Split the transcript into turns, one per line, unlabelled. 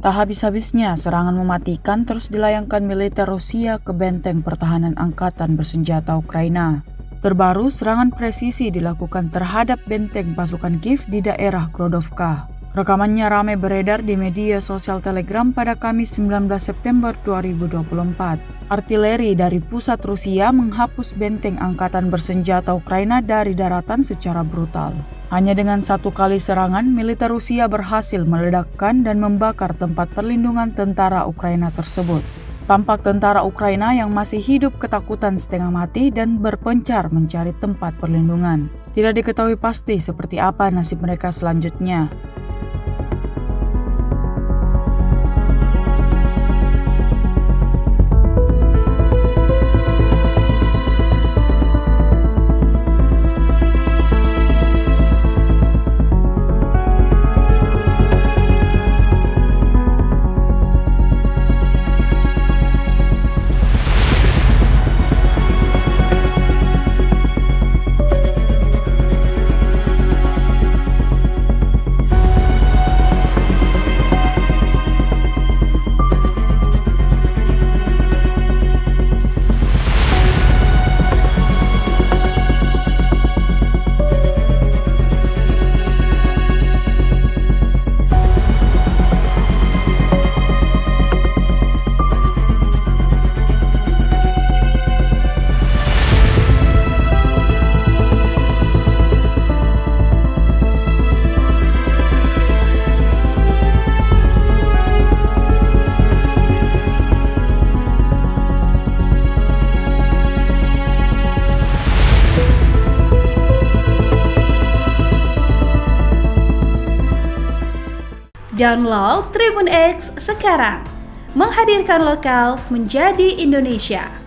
Tak habis-habisnya serangan mematikan terus dilayangkan militer Rusia ke benteng pertahanan angkatan bersenjata Ukraina. Terbaru, serangan presisi dilakukan terhadap benteng pasukan Kiev di daerah Grodovka. Rekamannya ramai beredar di media sosial Telegram pada Kamis 19 September 2024. Artileri dari pusat Rusia menghapus benteng angkatan bersenjata Ukraina dari daratan secara brutal. Hanya dengan satu kali serangan, militer Rusia berhasil meledakkan dan membakar tempat perlindungan tentara Ukraina tersebut. Tampak tentara Ukraina yang masih hidup ketakutan setengah mati dan berpencar mencari tempat perlindungan. Tidak diketahui pasti seperti apa nasib mereka selanjutnya.
Download Tribun X sekarang, menghadirkan lokal menjadi Indonesia.